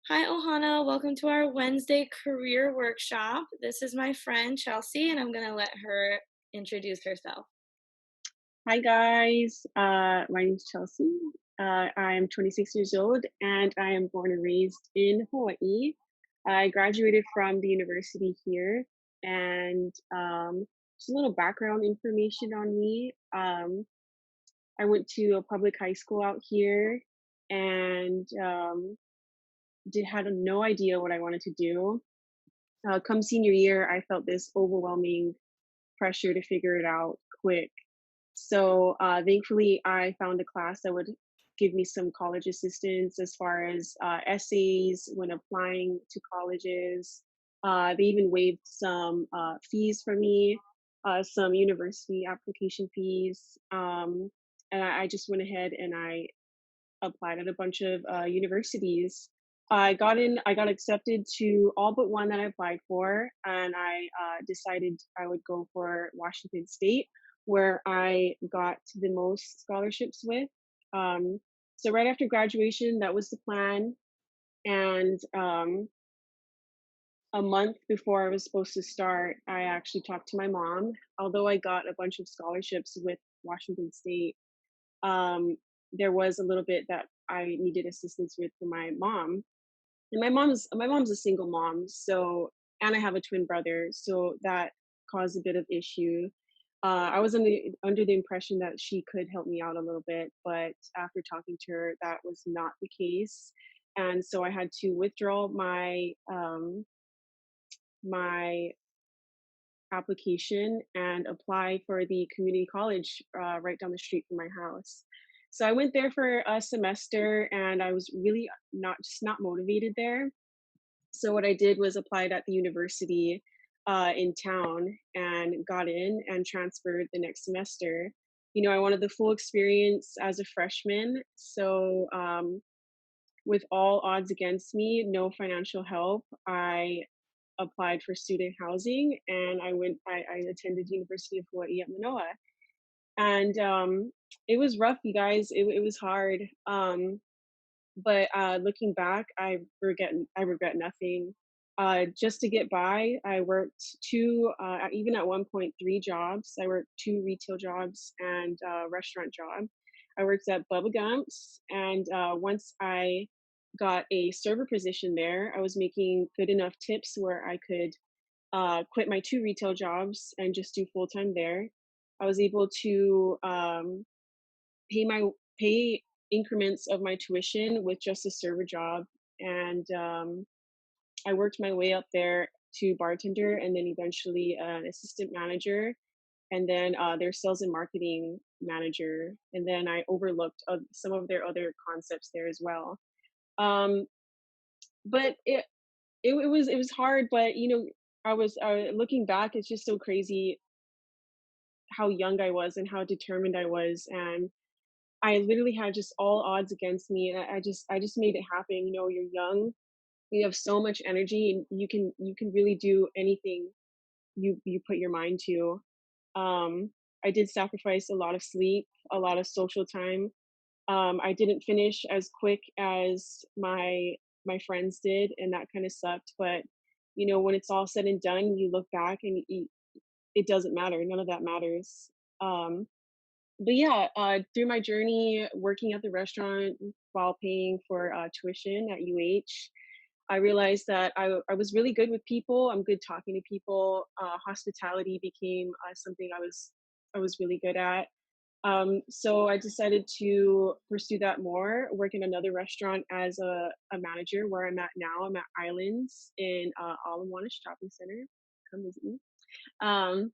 Hi, Ohana. Welcome to our Wednesday career workshop. This is my friend Chelsea, and I'm going to let her introduce herself. Hi guys, my name is Chelsea. I am 26 years old and I am born and raised in Hawaii. I graduated from the university here, and just a little background information on me. I went to a public high school out here and did had no idea what I wanted to do. Come senior year, I felt this overwhelming pressure to figure it out quick. So thankfully, I found a class that would give me some college assistance as far as essays when applying to colleges. They even waived some fees for me, some university application fees. And I just went ahead and I applied at a bunch of universities. I got accepted to all but one that I applied for, and I decided I would go for Washington State, where I got the most scholarships with. Um, so right after graduation, that was the plan, and a month before I was supposed to start, I actually talked to my mom. Although I got a bunch of scholarships with Washington State, um, there was a little bit that I needed assistance with for my mom. And my mom's a single mom, so and I have a twin brother, so that caused a bit of issue. I was under the impression that she could help me out a little bit, but after talking to her, that was not the case, and so I had to withdraw my application and apply for the community college right down the street from my house. So I went there for a semester, and I was really not motivated there. So what I did was applied at the university in town and got in and transferred the next semester. You know, I wanted the full experience as a freshman. So with all odds against me, no financial help, I applied for student housing, and I attended University of Hawaii at Manoa. And it was rough, you guys. It was hard. But looking back, I regret nothing. Just to get by, I worked even at one point, three jobs. I worked two retail jobs and a restaurant job. I worked at Bubba Gump's, and once I got a server position there, I was making good enough tips where I could quit my two retail jobs and just do full time there. I was able to pay my pay increments of my tuition with just a server job, and I worked my way up there to bartender, and then eventually an assistant manager, and then their sales and marketing manager, and then I overlooked some of their other concepts there as well. Um, but it was hard, but you know, I was looking back, it's just so crazy how young I was and how determined I was, and I literally had just all odds against me, and I just made it happen. You know, you're young, you have so much energy, and you can really do anything you put your mind to. I did sacrifice a lot of sleep, a lot of social time. I didn't finish as quick as my friends did, and that kind of sucked. But you know, when it's all said and done, you look back and it doesn't matter. None of that matters. Um, but yeah, through my journey working at the restaurant while paying for tuition at UH, I realized that I was really good with people. I'm good talking to people. Hospitality became something I was really good at. So I decided to pursue that more, work in another restaurant as a manager where I'm at now. I'm at Islands in Ala Moana Shopping Center. Come visit me. Um,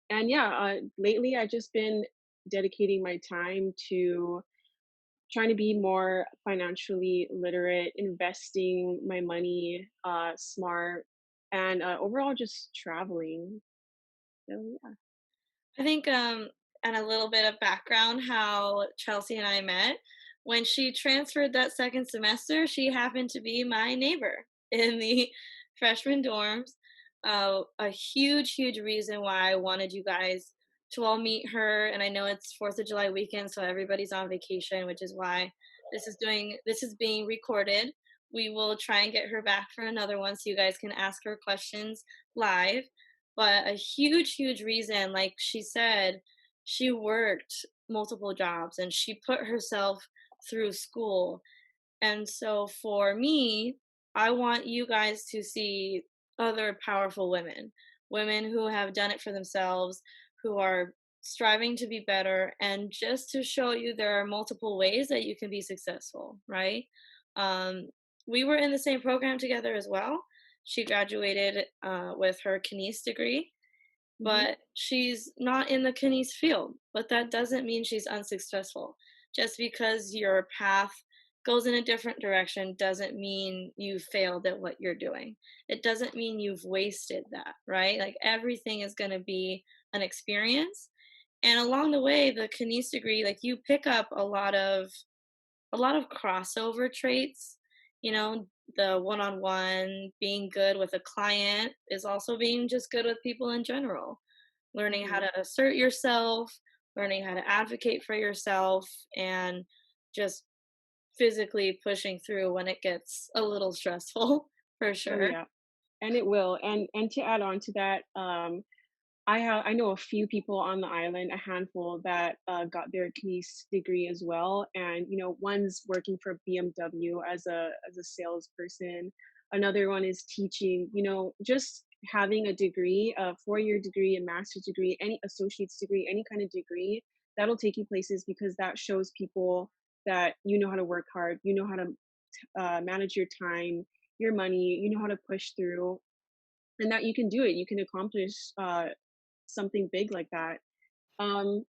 and yeah, lately I've just been dedicating my time to trying to be more financially literate, investing my money smart, and overall just traveling. So yeah. I think, and a little bit of background how Chelsea and I met. When she transferred that second semester, she happened to be my neighbor in the freshman dorms. A huge, huge reason why I wanted you guys to all meet her. And I know it's 4th of July weekend, so everybody's on vacation, which is why this is being recorded. we will try and get her back for another one so you guys can ask her questions live. But a huge, huge reason, like she said, she worked multiple jobs and she put herself through school. And so for me, I want you guys to see other powerful women, women who have done it for themselves, who are striving to be better, and just to show you there are multiple ways that you can be successful, right? Um, we were in the same program together as well. She graduated with her kines degree, Hmm. but she's not in the kines field. But that doesn't mean she's unsuccessful. Just because your path goes in a different direction doesn't mean you failed at what you're doing. It doesn't mean you've wasted that, right? Like everything is going to be an experience. And along the way, the kines degree, like you pick up a lot of crossover traits, you know, the one-on-one, being good with a client is also being just good with people in general. Learning how Hmm. to assert yourself, learning how to advocate for yourself, and just physically pushing through when it gets a little stressful, for Oh sure. yeah, and it will. And to add on to that, I know a few people on the island, a handful that got their kines degree as well, and one's working for BMW as a salesperson. Another one is teaching. Just having a degree, a 4-year degree, a master's degree, any associate's degree, any kind of degree, that'll take you places because that shows people that you know how to work hard, you know how to manage your time, your money, you know how to push through, and that you can do it. You can accomplish something big like that. Um,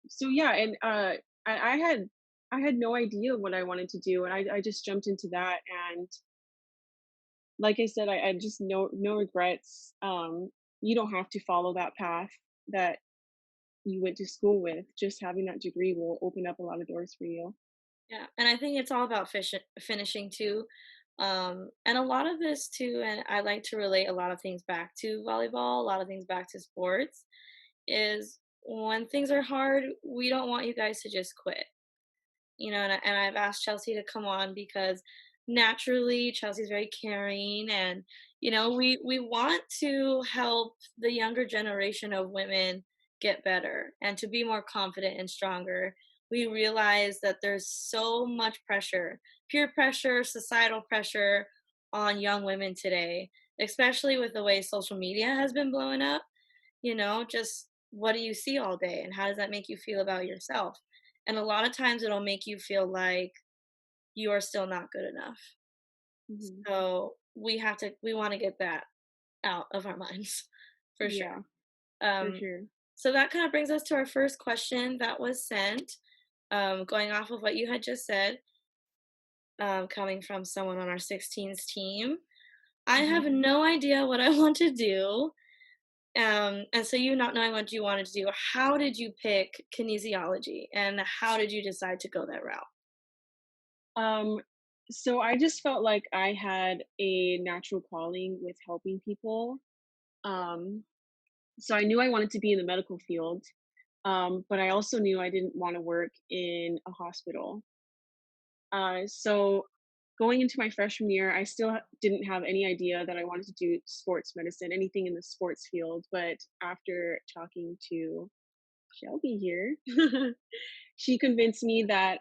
so yeah, and I had no idea what I wanted to do, and I just jumped into that. And like I said, I just no regrets. You don't have to follow that path that you went to school with. Just having that degree will open up a lot of doors for you. Yeah, and I think it's all about finishing too. And a lot of this too, and I like to relate a lot of things back to volleyball, a lot of things back to sports, is when things are hard, we don't want you guys to just quit. And I've asked Chelsea to come on because naturally Chelsea's very caring, and we want to help the younger generation of women get better and to be more confident and stronger. We realize that there's so much pressure, peer pressure, societal pressure on young women today, especially with the way social media has been blowing up. Just what do you see all day and how does that make you feel about yourself? And a lot of times it'll make you feel like you are still not good enough. Hmm. So we want to get that out of our minds for sure. Yeah, for Um, sure. so that kind of brings us to our first question that was sent. Going off of what you had just said, coming from someone on our 16s team, I Hmm. have no idea what I want to do. And so you not knowing what you wanted to do, how did you pick kinesiology and how did you decide to go that route? Um, so I just felt like I had a natural calling with helping people. Um, so I knew I wanted to be in the medical field, but I also knew I didn't want to work in a hospital. So going into my freshman year, I still didn't have any idea that I wanted to do sports medicine, anything in the sports field. But after talking to Shelby here, she convinced me that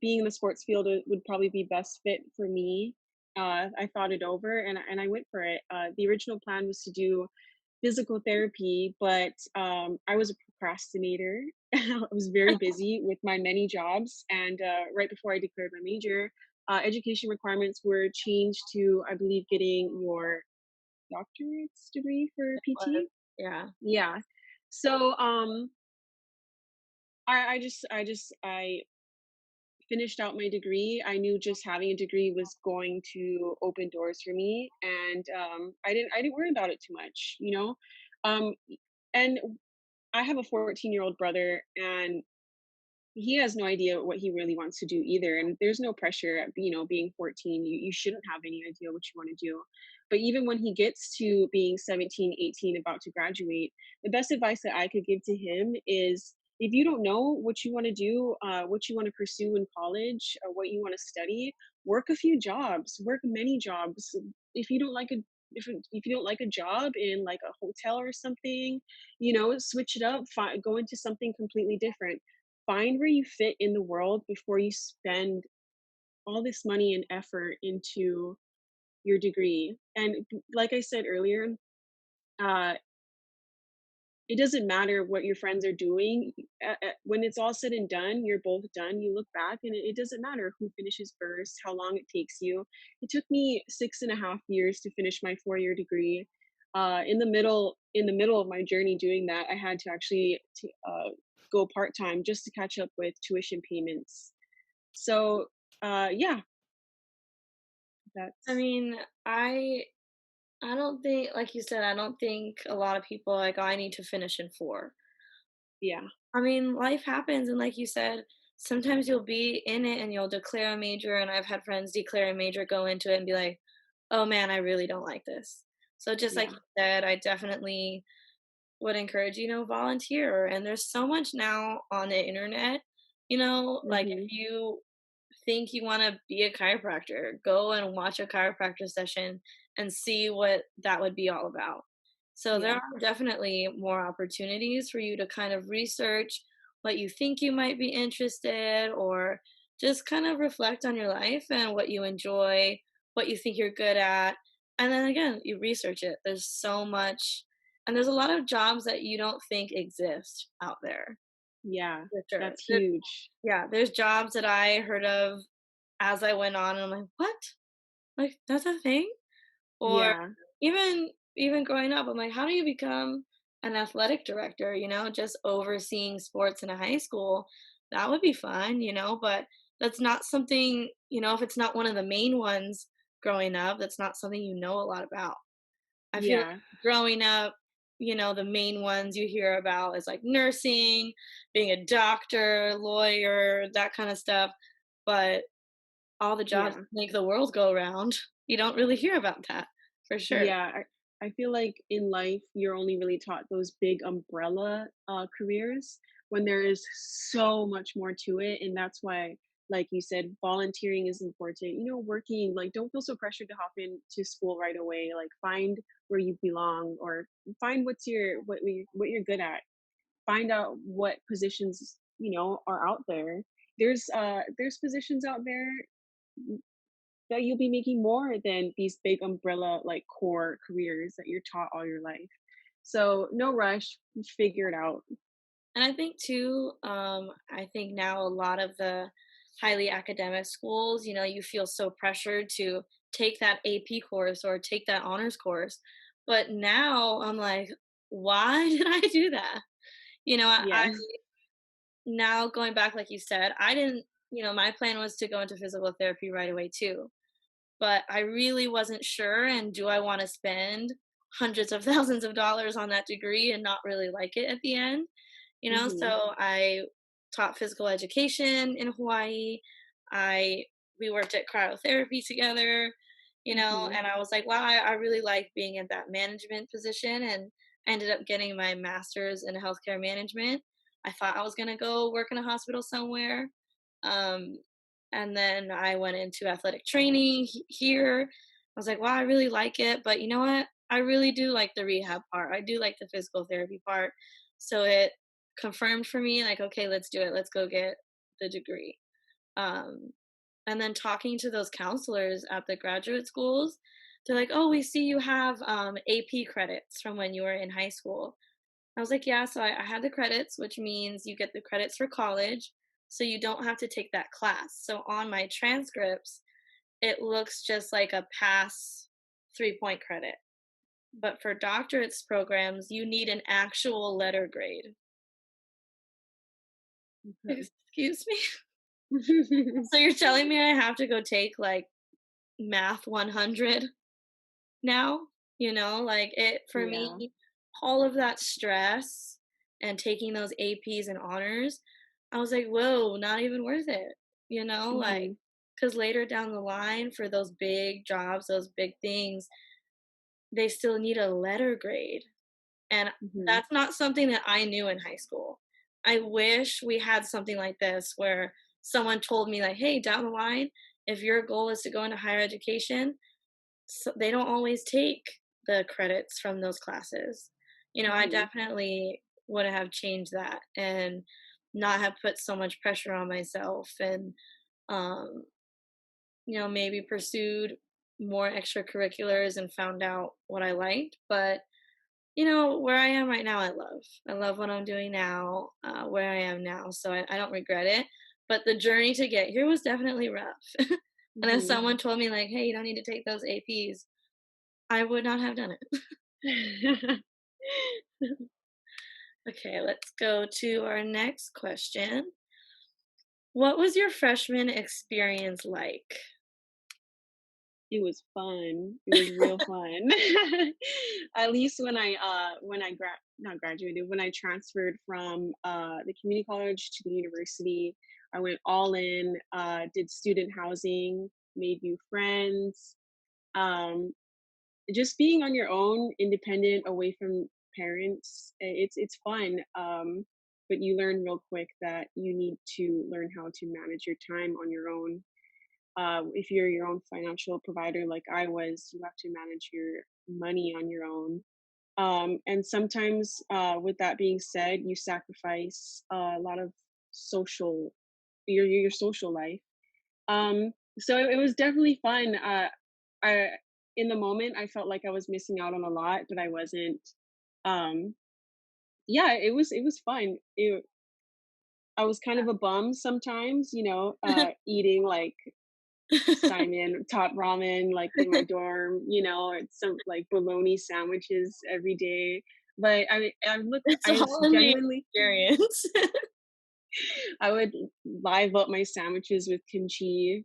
being in the sports field would probably be best fit for me. I thought it over and I went for it. The original plan was to do physical therapy, but I was a procrastinator. I was very busy with my many jobs, and right before I declared my major, education requirements were changed to, I believe, getting your doctorate's degree for PT. Was Yeah. Yeah. So I finished out my degree. I knew just having a degree was going to open doors for me, and I didn't worry about it too much, you know. Um, and I have a 14-year-old brother, and he has no idea what he really wants to do either. And there's no pressure at, being 14. You shouldn't have any idea what you want to do. But even when he gets to being 17, 18, about to graduate, the best advice that I could give to him is if you don't know what you want to do, what you want to pursue in college, or what you want to study, work a few jobs, work many jobs. If you don't like a if you don't like a job in like a hotel or something, switch it up, go into something completely different. Find where you fit in the world before you spend all this money and effort into your degree. And like I said earlier, uh, it doesn't matter what your friends are doing. When it's all said and done, you're both done. You look back, and it doesn't matter who finishes first, how long it takes you. It took me 6.5 years to finish my 4-year degree. In the middle of my journey doing that, I had to actually go part time just to catch up with tuition payments. So, yeah, I that's mean, I I don't think, like you said, I don't think a lot of people are like, "Oh, I need to finish in 4." yeah, I mean, life happens, and like you said, sometimes you'll be in it and you'll declare a major, and I've had friends declare a major, go into it and be like, "Oh man, I really don't like this." So just like yeah, you said, I definitely would encourage, volunteer. And there's so much now on the internet, like if hmm, you think you want to be a chiropractor, go and watch a chiropractor session and see what that would be all about. So there yeah, are definitely more opportunities for you to kind of research what you think you might be interested, or just kind of reflect on your life and what you enjoy, what you think you're good at. And then again, you research it. There's so much, and there's a lot of jobs that you don't think exist out there, yeah. for sure. That's huge. Yeah, there's jobs that I heard of as I went on, and I'm like, "What? Like, that's a thing?" Or Yeah, even growing up, I'm like, "How do you become an athletic director?" Just overseeing sports in a high school. That would be fun, but that's not something, if it's not one of the main ones growing up, that's not something you know a lot about. I feel yeah, like growing up, the main ones you hear about is like nursing, being a doctor, lawyer, that kind of stuff. But all the jobs yeah. that make the world go round, you don't really hear about that, for sure. Yeah, I feel like in life you're only really taught those big umbrella careers when there is so much more to it, and that's why, like you said, volunteering is important. Working, like, don't feel so pressured to hop into school right away. Like, find where you belong, or find what you're good at. Find out what positions are out there. There's positions out there that you'll be making more than these big umbrella like core careers that you're taught all your life. So no rush, figure it out. And I think too, I think now a lot of the highly academic schools, you feel so pressured to take that AP course or take that honors course. But now I'm like, why did I do that? I Yes. now going back, like you said, I didn't, my plan was to go into physical therapy right away too. But I really wasn't sure, and do I want to spend hundreds of thousands of dollars on that degree and not really like it at the end? Mhm. So I taught physical education in Hawaii. I We worked at cryotherapy together, Mhm. and I was like, wow, I really like being in that management position, and I ended up getting my master's in healthcare management. I thought I was gonna go work in a hospital somewhere. Um, and then I went into athletic training here. I was like, wow, I really like it. But you know what? I really do like the rehab part. I do like the physical therapy part. So it confirmed for me, like, okay, let's do it. Let's go get the degree. Um, and then talking to those counselors at the graduate schools, they're like, oh, we see you have AP credits from when you were in high school. I was like, yeah, so I had the credits, which means you get the credits for college, so you don't have to take that class. So on my transcripts, it looks just like a pass 3-point credit. But for doctorate's programs, you need an actual letter grade. Okay. Excuse me? So you're telling me I have to go take like Math 100 now? Like it for Yeah. me, all of that stress and taking those APs and honors, I was like, whoa, not even worth it. Like, Mhm. because later down the line for those big jobs, those big things, they still need a letter grade. And Mhm. that's not something that I knew in high school. I wish we had something like this where someone told me, like, hey, down the line, if your goal is to go into higher education, so they don't always take the credits from those classes. I Mhm. definitely would have changed that and not have put so much pressure on myself and um, maybe pursued more extracurriculars and found out what I liked. But where I am right now, I love. I love what I'm doing now, where I am now. So I don't regret it. But the journey to get here was definitely rough. And if Mhm. someone told me, like, hey, you don't need to take those APs, I would not have done it. Okay, let's go to our next question. What was your freshman experience like? It was fun. It was real fun. At least when I not graduated, when I transferred from the community college to the university, I went all in, did student housing, made new friends. Um, just being on your own, independent, away from parents, it's fun. But you learn real quick that you need to learn how to manage your time on your own. If you're your own financial provider like I was, you have to manage your money on your own. And sometimes, with that being said, you sacrifice a lot of social your social life. So it was definitely fun. I in the moment I felt like I was missing out on a lot, but I wasn't. Um, yeah, it was fun. I was kind of a bum sometimes, eating like Simon top ramen, like, in my dorm, or some, like, bologna sandwiches every day, but It's I all in the genuinely experience. I would live up my sandwiches with kimchi,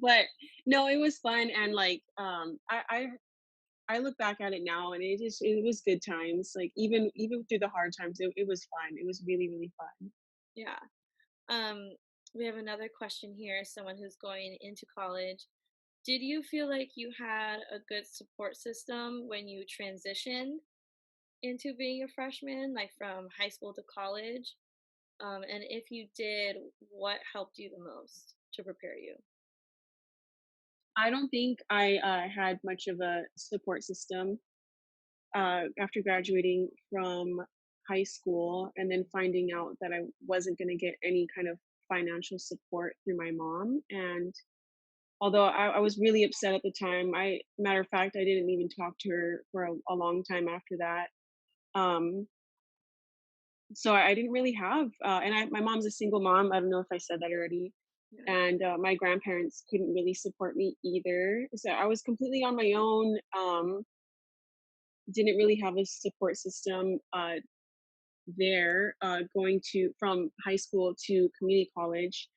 but no, it was fun, and, like, I look back at it now, and it was good times, like, even through the hard times, it was fun, it was really, really fun. Yeah. Um, we have another question here, someone who's going into college. Did you feel like you had a good support system when you transitioned into being a freshman, like from high school to college? And if you did, what helped you the most to prepare you? I don't think I, had much of a support system after graduating from high school and then finding out that I wasn't going to get any kind of financial support through my mom. And although I was really upset at the time, matter of fact, I didn't even talk to her for a long time after that. Um, so I didn't really have, and my mom's a single mom. I don't know if I said that already. Yeah. And my grandparents couldn't really support me either. So I was completely on my own. Didn't really have a support system there, going to from high school to community college.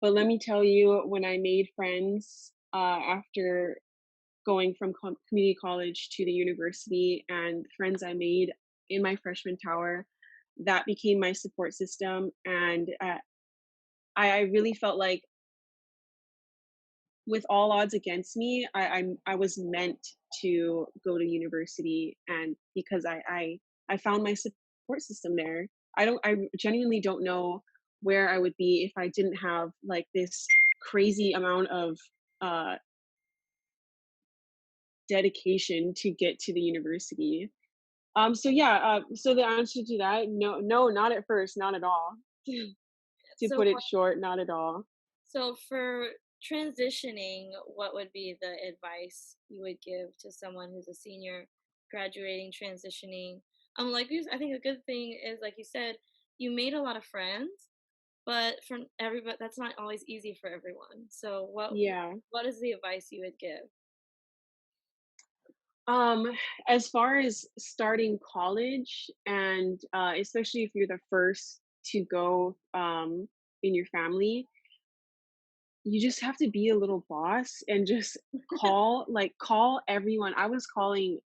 But let me tell you, when I made friends after going from community college to the university, and friends I made in my freshman tower, that became my support system. And I really felt like, with all odds against me, I was meant to go to university, and because I found my support system there. I genuinely don't know where I would be if I didn't have like this crazy amount of uh dedication to get to the university. So yeah, so the answer to that, no, no, not at first, not at all. To So put it short, not at all. So for transitioning, what would be the advice you would give to someone who's a senior graduating, transitioning? I think a good thing is, like you said, you made a lot of friends, but for everybody, that's not always easy for everyone. So Yeah. what is the advice you would give? Um, as far as starting college, and especially if you're the first to go in your family, you just have to be a little boss and just call everyone. I was calling,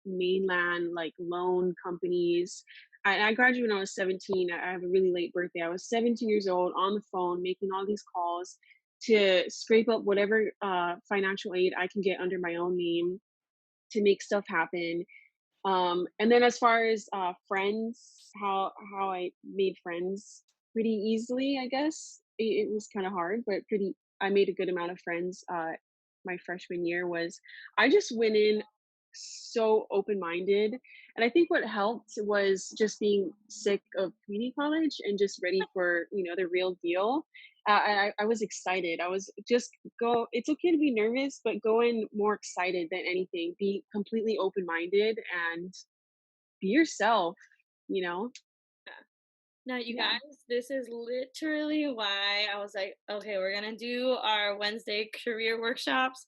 mainland like loan companies. I graduated when I was 17. I have a really late birthday. I was 17 years old on the phone making all these calls to scrape up whatever financial aid I can get under my own name to make stuff happen. And then as far as friends, how I made friends pretty easily, I guess. It was kind of hard, but pretty. I made a good amount of friends my freshman year was I just went in so open-minded, and I think what helped was just being sick of community college and just ready for, the real deal. I was excited. I was just go it's okay to be nervous, but go in more excited than anything. Be completely open-minded and be yourself, you know? Now, you Yeah. guys, this is literally why I was like, okay, we're gonna do our Wednesday career workshops.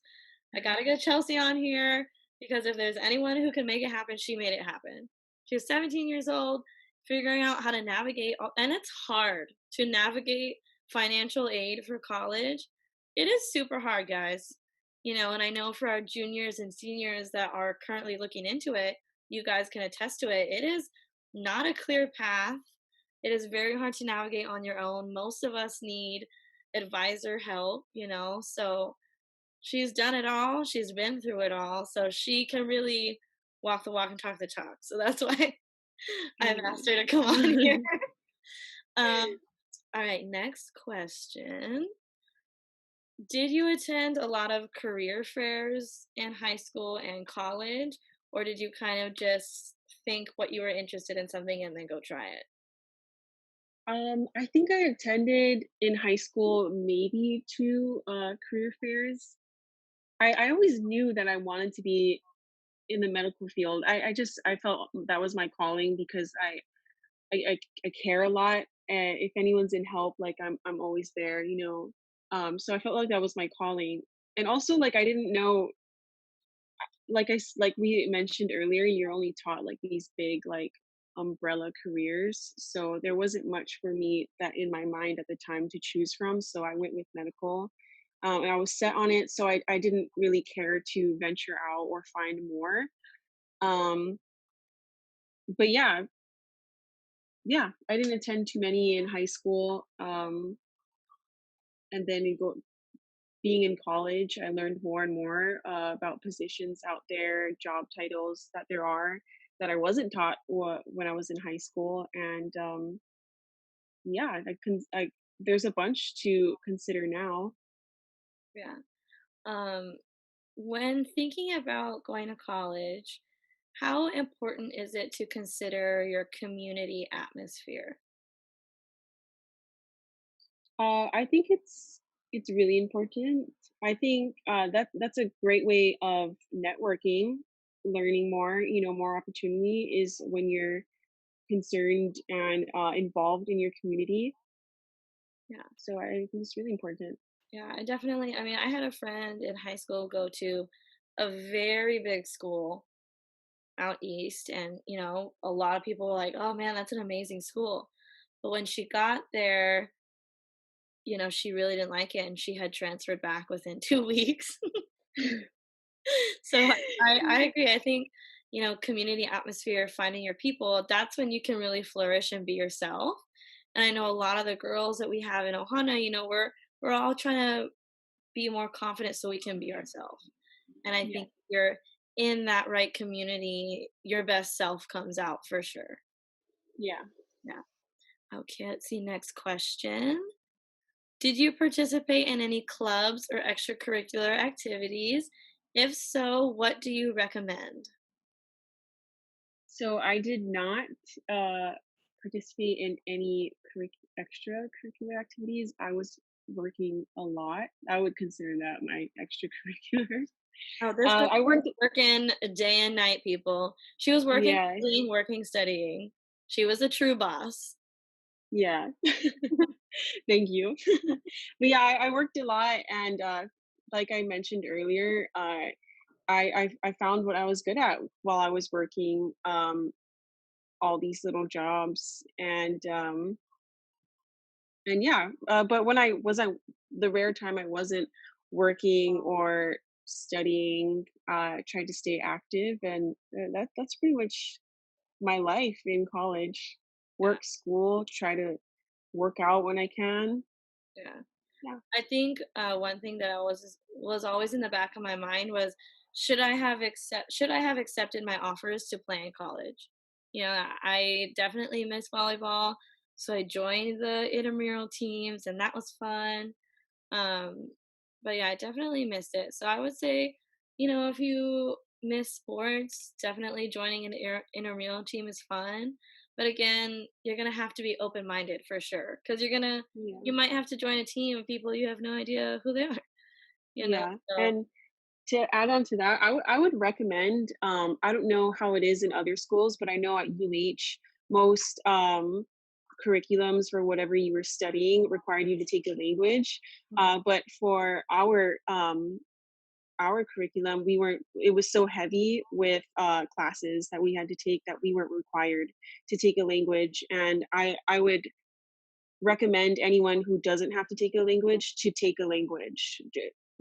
I gotta get Chelsea on here because if there's anyone who can make it happen, she made it happen. She was 17 years old, figuring out how to navigate, and it's hard to navigate financial aid for college. It is super hard, guys. And I know for our juniors and seniors that are currently looking into it, you guys can attest to it. It is not a clear path. It is very hard to navigate on your own. Most of us need advisor help. So she's done it all. She's been through it all. So she can really walk the walk and talk the talk. So that's why I've asked her to come on here. Mm. Um, all right, next question. Did you attend a lot of career fairs in high school and college, or did you kind of just think what you were interested in something and then go try it? I think I attended in high school maybe 2 career fairs. I always knew that I wanted to be in the medical field. I felt that was my calling because I care a lot, and if anyone's in help, like, I'm always there, you know? So I felt like that was my calling, and also, like, I didn't know like we mentioned earlier, you're only taught, like, these big, like, umbrella careers, so there wasn't much for me that in my mind at the time to choose from, so I went with medical, and I was set on it, so I didn't really care to venture out or find more, um, but yeah, I didn't attend too many in high school, and then being in college, I learned more and more about positions out there, job titles that there are that I wasn't taught when I was in high school, and yeah, there's a bunch to consider now. Yeah. Um, when thinking about going to college, how important is it to consider your community atmosphere? I think it's really important. I think that's a great way of networking, learning more. More opportunity is when you're concerned and involved in your community. Yeah. So I think it's really important. Yeah, I mean, I had a friend in high school go to a very big school out east, and, a lot of people were like, oh man, that's an amazing school. But when she got there, she really didn't like it and she had transferred back within 2 weeks. So I agree. I think, community atmosphere, finding your people, that's when you can really flourish and be yourself. And I know a lot of the girls that we have in Ohana, we're all trying to be more confident so we can be ourselves. And I Yeah. think if you're in that right community, your best self comes out for sure. Yeah. Yeah. Okay, let's see. Next question. Did you participate in any clubs or extracurricular activities? If so, what do you recommend? So I did not uh, participate in any extracurricular activities. I was working a lot. I would consider that my extracurriculars. Oh, this girl I was worked. working day and night, people. She was working, Yeah, studying, working, studying. She was a true boss. yeah. Thank you. But yeah, I worked a lot, and like I mentioned earlier, I found what I was good at while I was working. All these little jobs, and yeah, but when the rare time I wasn't working or studying, I tried to stay active, and that's pretty much my life in college. Yeah, Work, school, try to work out when I can. yeah. Yeah. I think one thing that was always in the back of my mind was should I have accepted my offers to play in college? I definitely miss volleyball, so I joined the intramural teams, and that was fun. Um, But yeah, I definitely missed it. So I would say, you know, if you miss sports, definitely joining an intramural team is fun. But again, you're gonna have to be open minded for sure, because Yeah. you might have to join a team of people you have no idea who they are. You know, Yeah. so And to add on to that, I would recommend, I don't know how it is in other schools, but I know at UH, most, curriculums for whatever you were studying required you to take a language. mhm. But for our curriculum, we weren't it was so heavy with, classes that we had to take that we weren't required to take a language, and I would recommend anyone who doesn't have to take a language to take a language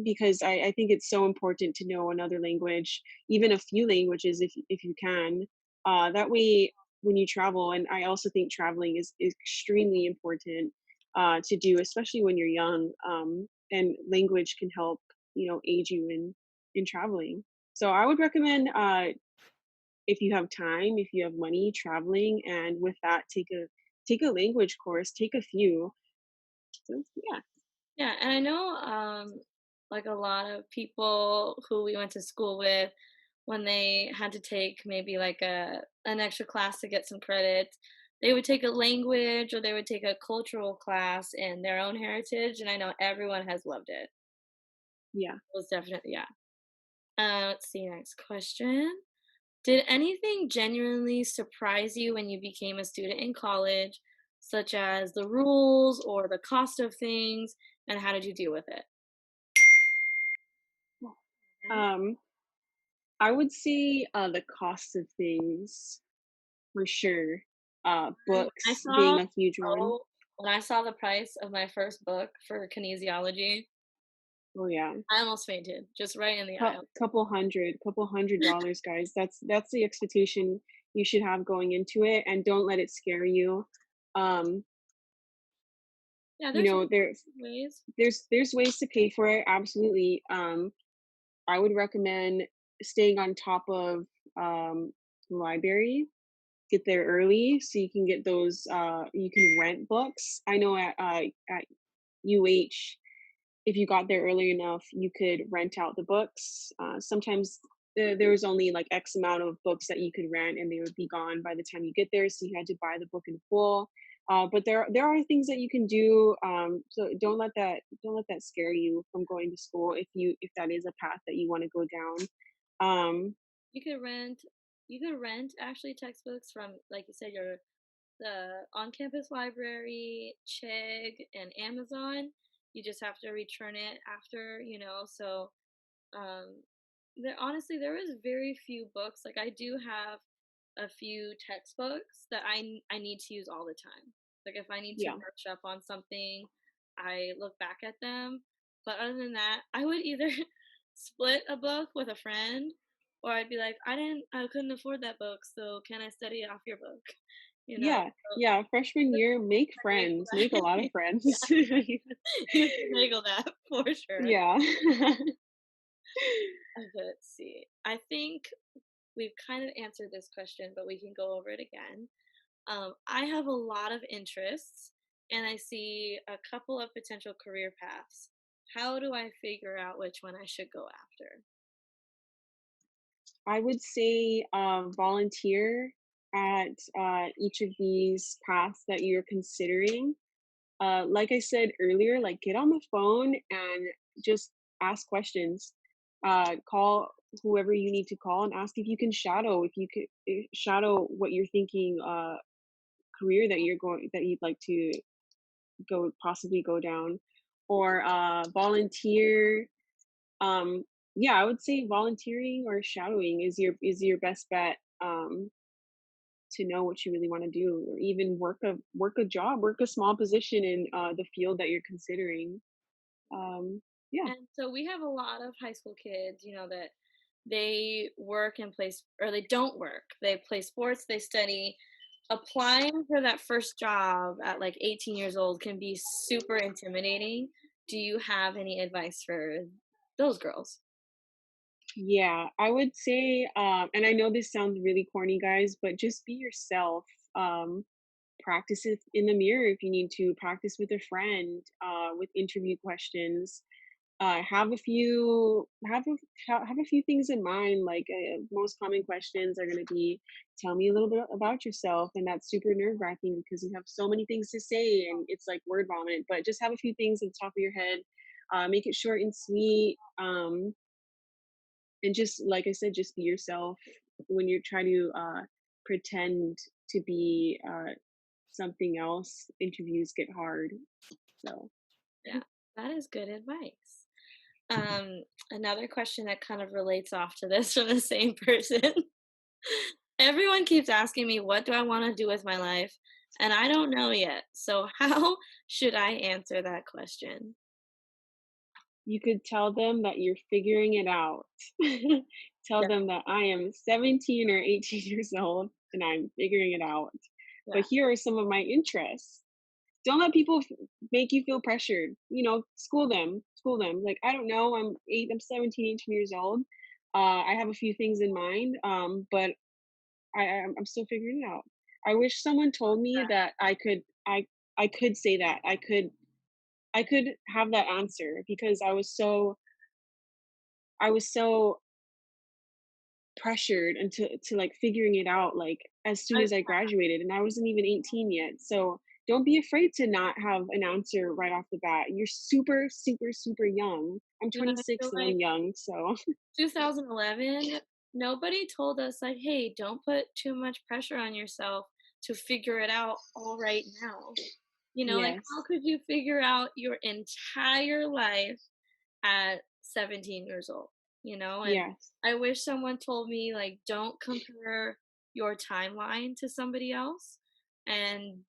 because I think it's so important to know another language, even a few languages if you can. That way, when you travel, and I also think traveling is extremely important to do, especially when you're young. And language can help aid you in traveling. So I would recommend if you have time, if you have money, traveling, and with that, take a language course, take a few. So yeah, Yeah, and I know like a lot of people who we went to school with, when they had to take maybe like a an extra class to get some credits, they would take a language or they would take a cultural class in their own heritage, and I know everyone has loved it. yeah. It was definitely yeah. Let's see, next question. Did anything genuinely surprise you when you became a student in college, such as the rules or the cost of things, and how did you deal with it? Mhm. Um, I would say the cost of things for sure. When I Books saw being a huge one. oh, when I saw the price of my first book for kinesiology, Oh yeah, I almost fainted, just right in the aisle. couple hundred dollars, guys. That's the expectation you should have going into it, and don't let it scare you. Um, Yeah, you there's know, ways. there's ways to pay for it. Absolutely. I would recommend staying on top of the library. Get there early so you can get those. You can rent books. I know at UH, if you got there early enough, you could rent out the books. Sometimes there was only like X amount of books that you could rent, and they would be gone by the time you get there. So you had to buy the book in full. But there are things that you can do. So don't let that scare you from going to school if that is a path that you want to go down. You could rent actually textbooks from, like you said, the on-campus library, Chegg, and Amazon. You just have to return it after, so Um, there was very few books. Like I do have a few textbooks that I need to use all the time. Like if I need to Yeah, brush up on something, I look back at them. But other than that, I would either split a book with a friend, or I'd be like, I couldn't afford that book, so can I study off your book? You know, yeah, so yeah. Freshman let's year, make finagle friends, make a lot of that. friends. Yeah, you finagle that for sure. Yeah. Okay, let's see. I think we've kind of answered this question, but we can go over it again. I have a lot of interests and I see a couple of potential career paths. How do I figure out which one I should go after? I would say volunteer at each of these paths that you're considering. Like I said earlier, like get on the phone and just ask questions. Call whoever you need to call and ask if you can shadow, if you could shadow what you're thinking career that you'd like to possibly go down, or volunteer. um yeah, I would say volunteering or shadowing is your best bet, to know what you really want to do, or even work a job, work a small position in the field that you're considering. Yeah. And so we have a lot of high school kids, that they work and or they don't work. They play sports, they study. Applying for that first job at like 18 years old can be super intimidating. Do you have any advice for those girls? Yeah, I would say, and I know this sounds really corny, guys, but just be yourself. Practice it in the mirror if you need to, practice with a friend, with interview questions. have have a few things in mind. Like most common questions are going to be, tell me a little bit about yourself, and that's super nerve wracking because you have so many things to say, and it's like word vomit. But just have a few things at the top of your head. Make it short and sweet, and just like I said, just be yourself. When you're trying to pretend to be something else, interviews get hard. So Yeah, that is good advice. Another question that kind of relates off to this from the same person. Everyone keeps asking me, what do I want to do with my life? And I don't know yet. So, how should I answer that question? you could tell them that you're figuring it out. Tell Yeah, them that I am 17 or 18 years old and I'm figuring it out. yeah, But here are some of my interests. Don't let people make you feel pressured. You know, school them, school them. Like, I don't know, I'm 17, 18 years old. I have a few things in mind, but I'm still figuring it out. I wish someone told me that I could say that. I could have that answer because I was so pressured into to like figuring it out like as soon I, as I graduated, and I wasn't even 18 yet. So don't be afraid to not have an answer right off the bat. You're super, super, super young. I'm and I 26 feel and like I'm young, so 2011, nobody told us, like, hey, don't put too much pressure on yourself to figure it out all right now. Like, how yes. could you figure out your entire life at 17 years old, and Yes. I wish someone told me, like, don't compare your timeline to somebody else, and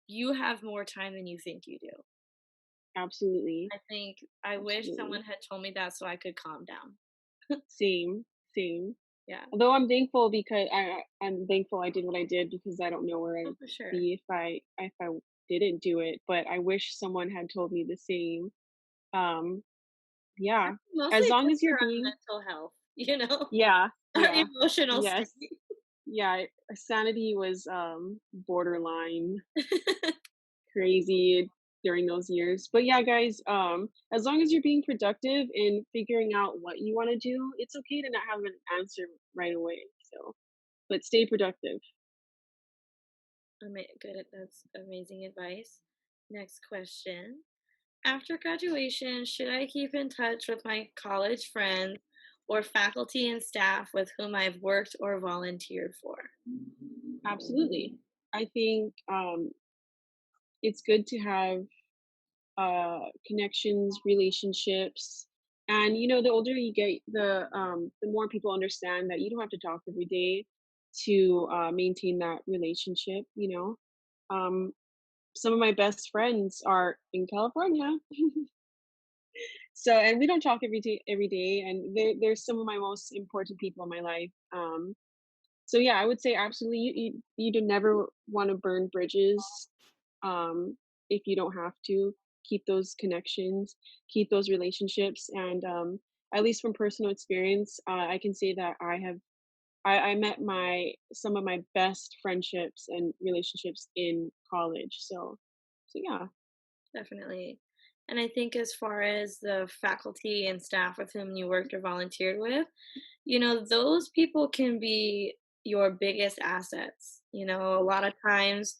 you have more time than you think you do. Absolutely. I wish Absolutely. someone had told me that so I could calm down. Same. Same. Yeah. Although I'm thankful I did what I did because I don't know where Oh, I'd for sure. be if I didn't do it, but I wish someone had told me the same. Um, I yeah. think mostly As long as just you're around being mental health, yeah, not yeah. emotional Yes. state. Yeah, sanity was, borderline crazy during those years. But yeah, guys, as long as you're being productive and figuring out what you wanna do, it's okay to not have an answer right away, so but stay productive. Good, that's amazing advice. Next question. After graduation, should I keep in touch with my college friends or faculty and staff with whom I've worked or volunteered for? Absolutely. I think, it's good to have, connections, relationships, and, you know, the older you get, the more people understand that you don't have to talk every day to, maintain that relationship, you know? Um, some of my best friends are in California. So, and we don't talk every day, and they're some of my most important people in my life. So yeah, I would say absolutely you do never want to burn bridges. If you don't have to, keep those connections, keep those relationships, and at least from personal experience, I can say that I met my some of my best friendships and relationships in college. So yeah, Definitely. And I think as far as the faculty and staff with whom you worked or volunteered with, those people can be your biggest assets. A lot of times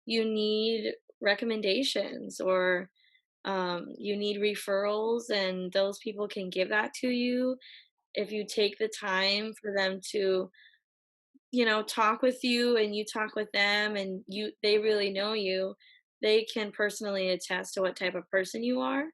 you need recommendations or you need referrals, and those people can give that to you if you take the time for them to talk with you and you talk with them and they really know you. They can personally attest to what type of person you are.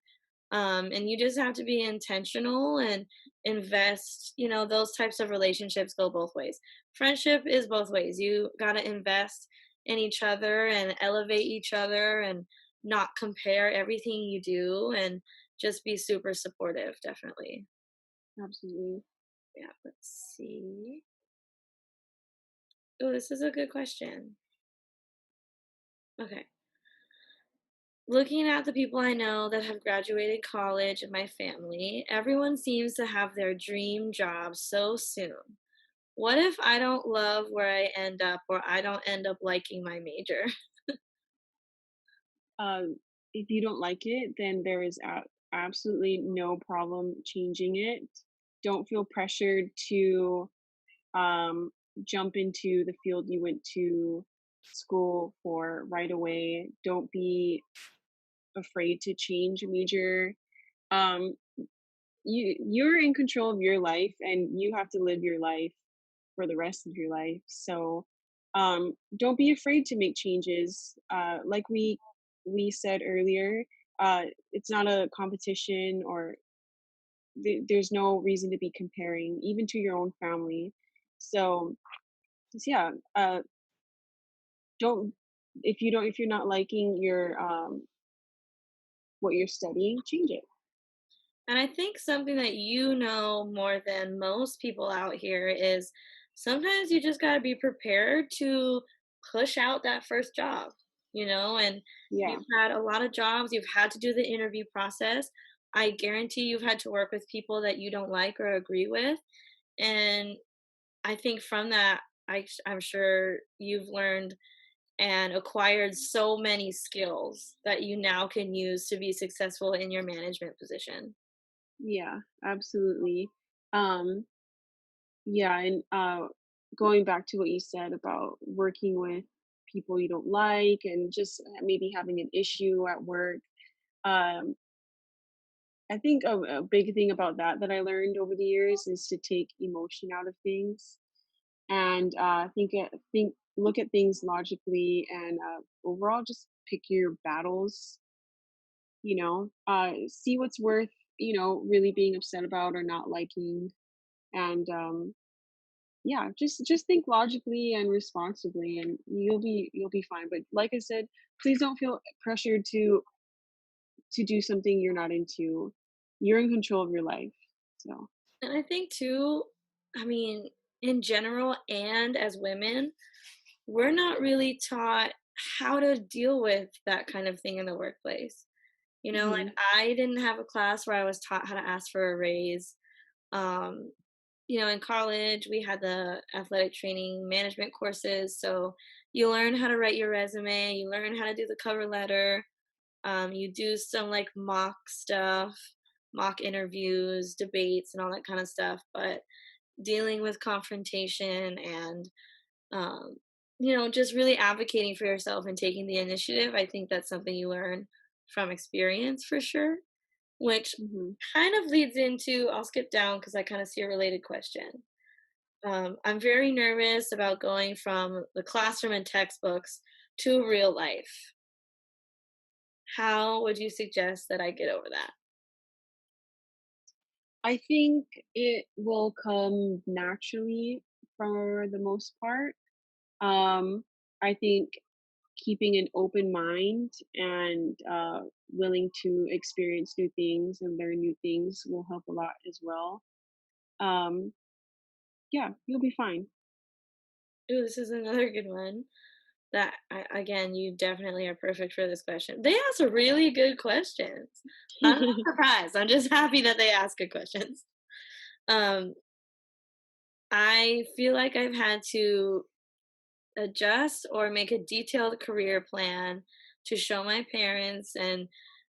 And you just have to be intentional and invest. Those types of relationships go both ways. Friendship is both ways. You got to invest in each other and elevate each other and not compare everything you do, and just be super supportive, definitely. absolutely. Yeah, let's see. Oh, this is a good question. Okay. Looking at the people I know that have graduated college in my family, everyone seems to have their dream job so soon. What if I don't love where I end up or I don't end up liking my major? If you don't like it, then there is out. absolutely no problem changing it. Don't feel pressured to um, jump into the field you went to school for right away. Don't be afraid to change a major. Um, you're in control of your life, and you have to live your life for the rest of your life. So don't be afraid to make changes. Like we said earlier, it's not a competition, or there's no reason to be comparing, even to your own family. So yeah, don't if you're not liking your what you're studying, change it. And I think something that you know more than most people out here is sometimes you just got to be prepared to push out that first job, and Yeah. you've had a lot of jobs, you've had to do the interview process. I guarantee you've had to work with people that you don't like or agree with. And I think from that, I'm sure you've learned and acquired so many skills that you now can use to be successful in your management position. Yeah, absolutely. Um, yeah, and going back to what you said about working with people you don't like and just maybe having an issue at work. Um, I think a big thing about that I learned over the years is to take emotion out of things and think look at things logically and overall just pick your battles. See what's worth really being upset about or not liking, and yeah, just think logically and responsibly, and you'll be fine. But like I said, please don't feel pressured to do something you're not into. You're in control of your life. So And I think too, I mean, in general and as women, we're not really taught how to deal with that kind of thing in the workplace. Like mhm. I didn't have a class where I was taught how to ask for a raise. Um, in college, we had the athletic training management courses. So you learn how to write your resume, you learn how to do the cover letter, you do some like mock stuff, mock interviews, debates, and all that kind of stuff. But dealing with confrontation and just really advocating for yourself and taking the initiative, I think that's something you learn from experience for sure, which Mhm. kind of leads into, I'll skip down because I kind of see a related question. I'm very nervous about going from the classroom and textbooks to real life. How would you suggest that I get over that? I think it will come naturally for the most part. Um, I think keeping an open mind and willing to experience new things and learn new things will help a lot as well. Um, yeah, you'll be fine. Ooh, this is another good one. Again, you definitely are perfect for this question. They ask really good questions. I'm not surprised. I'm just happy that they ask good questions. Um, I feel like I've had to adjust or make a detailed career plan to show my parents and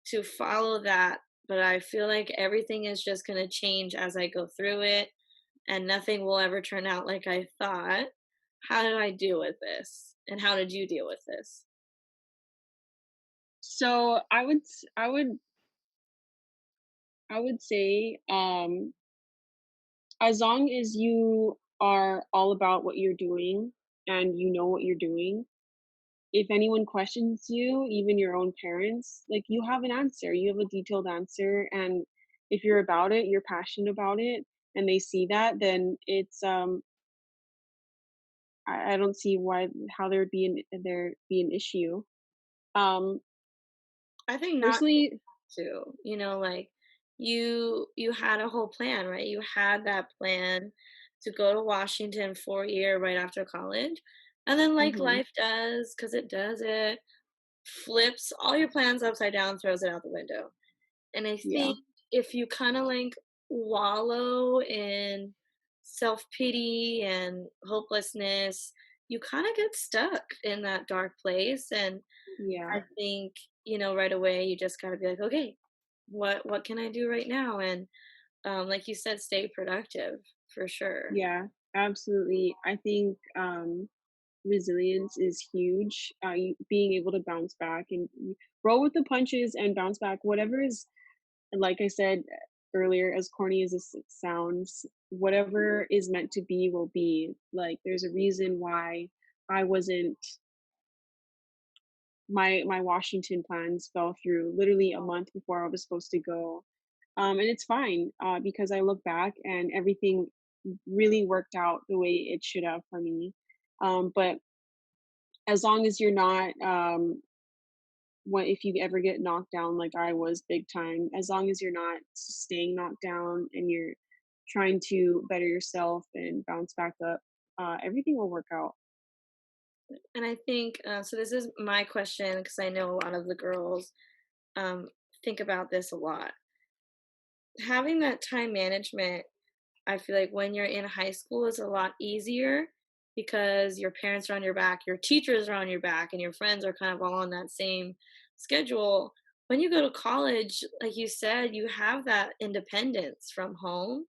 to follow that. But I feel like everything is just going to change as I go through it and nothing will ever turn out like I thought. How did I deal with this? And how did you deal with this? So I would say, as long as you are all about what you're doing and you know what you're doing, if anyone questions you, even your own parents, like, you have an answer, you have a detailed answer, and if you're about it, you're passionate about it, and they see that, then I don't see why how there be an issue. Um, I think not personally to, like you had a whole plan, right? You had that plan to go to Washington for a year right after college. And then like mhm, life does, because it does it, flips all your plans upside down, throws it out the window. And I yeah, think if you kind of like wallow in self pity and hopelessness, you kind of get stuck in that dark place. And yeah, I think, right away, you just got to be like, okay, what can I do right now? And like you said, stay productive for sure. Yeah, absolutely. I think resilience is huge. Being able to bounce back and roll with the punches and bounce back, whatever is, like I said earlier, as corny as this sounds, whatever is meant to be will be. Like, there's a reason why I wasn't my Washington plans fell through literally a month before I was supposed to go. And it's fine because I look back and everything really worked out the way it should have for me. But as long as you're not, what if you ever get knocked down like I was big time, as long as you're not staying knocked down and you're trying to better yourself and bounce back up, everything will work out. And I think so. This is my question because I know a lot of the girls um, think about this a lot. Having that time management, I feel like when you're in high school is a lot easier because your parents are on your back, your teachers are on your back, and your friends are kind of all on that same schedule. When you go to college, like you said, you have that independence from home.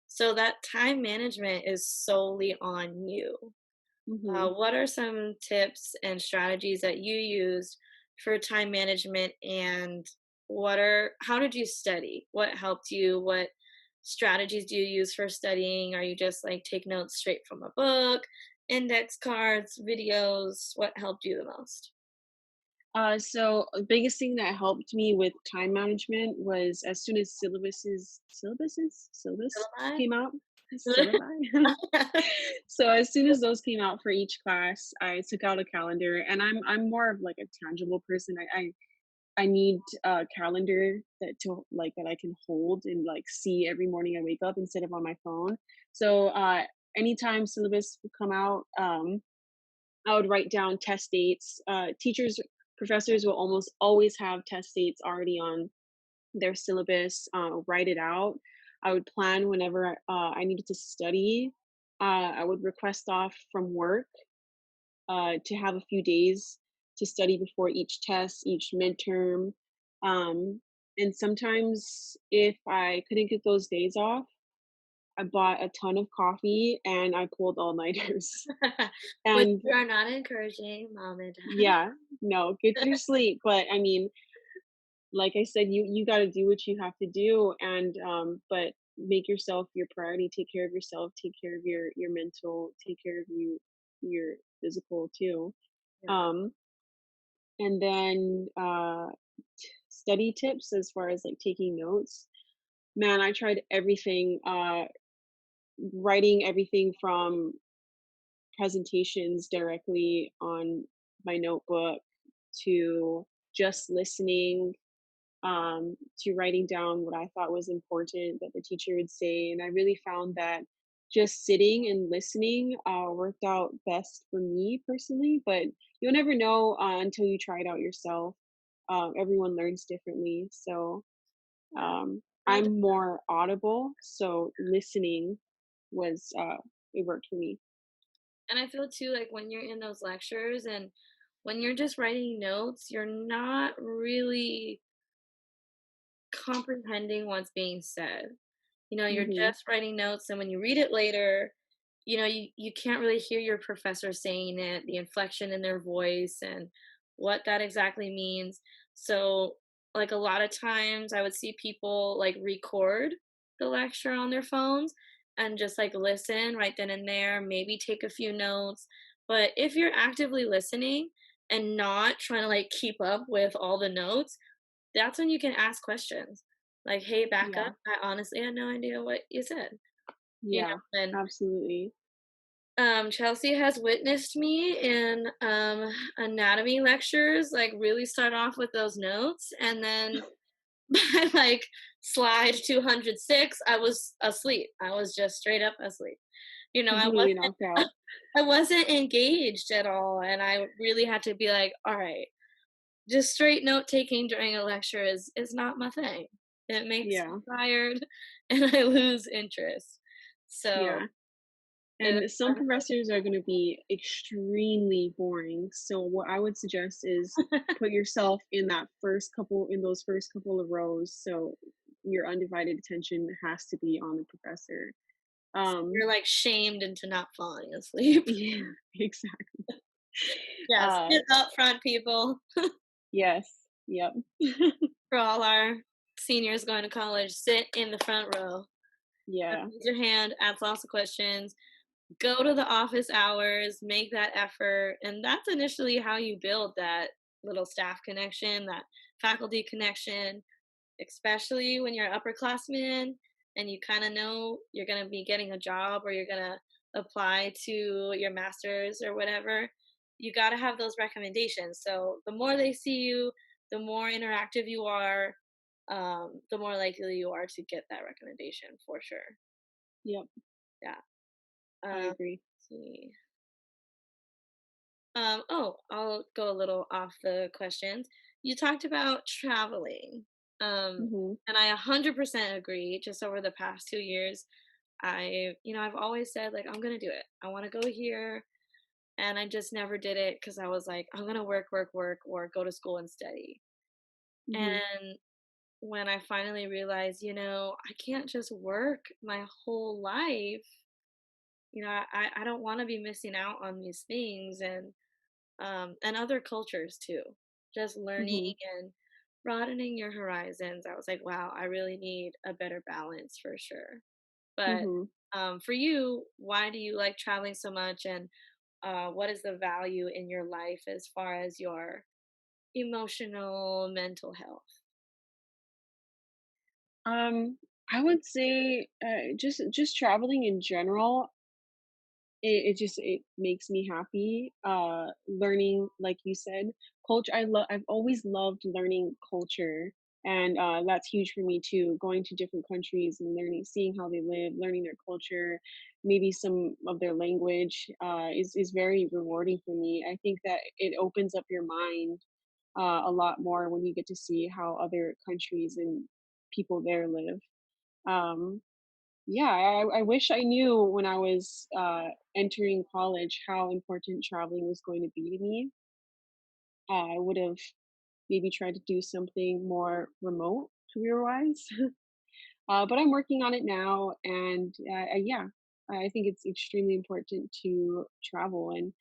So that time management is solely on you. Hmm. What are some tips and strategies that you used for time management, and how did you study? What helped you? What strategies do you use for studying? Are you just like take notes straight from a book, index cards, videos? What helped you the most? So the biggest thing that helped me with time management was as soon as syllabus Syllabi? came out, syllabi. So as soon as those came out for each class, I took out a calendar, and I'm more of like a tangible person. I need a calendar that I can hold and like see every morning I wake up instead of on my phone. So anytime syllabus would come out, I would write down test dates. Professors will almost always have test dates already on their syllabus. Write it out. I would plan whenever I needed to study. I would request off from work to have a few days to study before each test, each midterm. Um, and sometimes, if I couldn't get those days off, I bought a ton of coffee and I pulled all nighters. Which And we are not encouraging, mom and dad. yeah, no, get your sleep. But I mean, like I said, you got to do what you have to do, and but make yourself your priority. Take care of yourself. Take care of your mental. Take care of your physical too. Yeah. Um, and then study tips as far as like taking notes. Man, I tried everything. Writing everything from presentations directly on my notebook to just listening, to writing down what I thought was important that the teacher would say. And I really found that just sitting and listening worked out best for me personally. But you'll never know until you try it out yourself. Everyone learns differently. So I I'm more audible. So listening was, it worked for me. And I feel too like when you're in those lectures and when you're just writing notes, you're not really comprehending what's being said. You're Hmm. just writing notes, and when you read it later, you can't really hear your professor saying it, the inflection in their voice, and what that exactly means. So, like a lot of times, I would see people like record the lecture on their phones and just like listen right then and there, maybe take a few notes. But if you're actively listening and not trying to like keep up with all the notes, that's when you can ask questions. Like, "Hey, back Yeah. up. I honestly had no idea what you said." Yeah. And Absolutely. Chelsea has witnessed me in anatomy lectures, like really start off with those notes, and then by like slide 206, I was asleep. I was just straight up asleep. I Completely wasn't knocked out. I wasn't engaged at all, and I really had to be like, all right, just straight note taking during a lecture is not my thing. It makes me Yeah. tired and I lose interest. So, Yeah. It And some professors are going to be extremely boring. So what I would suggest is put yourself in those first couple of rows. So your undivided attention has to be on the professor. you're, Um, like, shamed into not falling asleep. yeah, exactly. Yes, Uh, sit up front, people. yes, yep, For all our seniors going to college, sit in the front row. yeah, Raise your hand, ask lots of questions, go to the office hours, make that effort, and that's initially how you build that little staff connection, that faculty connection, especially when you're upperclassmen and you kind of know you're going to be getting a job or you're going to apply to your master's or whatever. You got to have those recommendations. So the more they see you, the more interactive you are, the more likely you are to get that recommendation for sure. yep. Yeah. I Let's agree. see. Oh, I'll go a little off the questions. You talked about traveling. Hmm. And I 100% agree. Just over the past 2 years, I've always said, like, I'm going to do it. I want to go here. And I just never did it because I was like, I'm going to work, work, work, or go to school and study. Hmm. And when I finally realized, I can't just work my whole life. I don't want to be missing out on these things and other cultures too. Just learning Hmm. and broadening your horizons. I was like, wow, I really need a better balance for sure. But Hmm. for you, why do you like traveling so much? And what is the value in your life as far as your emotional, mental health? Um, I would say just traveling in general. It makes me happy. Learning, like you said, culture. I've always loved learning culture, and that's huge for me too. Going to different countries and learning, seeing how they live, learning their culture, maybe some of their language, is very rewarding for me. I think that it opens up your mind a lot more when you get to see how other countries and people there live. Um, yeah, I wish I knew when I was entering college how important traveling was going to be to me. I would have maybe tried to do something more remote career wise. But I'm working on it now, and yeah, I think it's extremely important to travel and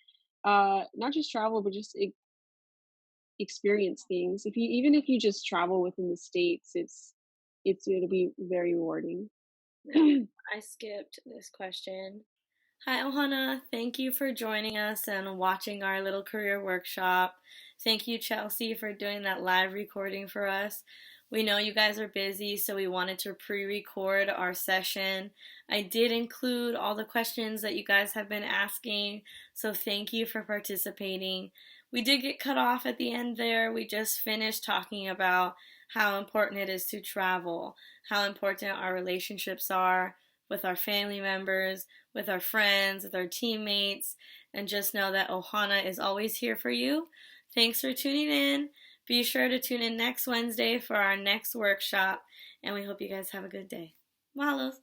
not just travel, but just experience things. Even if you just travel within the states, it'll be very rewarding. Yeah, I skipped this question. Hi, Ohana. Thank you for joining us and watching our little career workshop. Thank you, Chelsea, for doing that live recording for us. We know you guys are busy, so we wanted to pre record our session. I did include all the questions that you guys have been asking, so thank you for participating. We did get cut off at the end there. We just finished talking about how important it is to travel, how important our relationships are with our family members, with our friends, with our teammates, and just know that Ohana is always here for you. Thanks for tuning in. Be sure to tune in next Wednesday for our next workshop, and we hope you guys have a good day. Mahalos.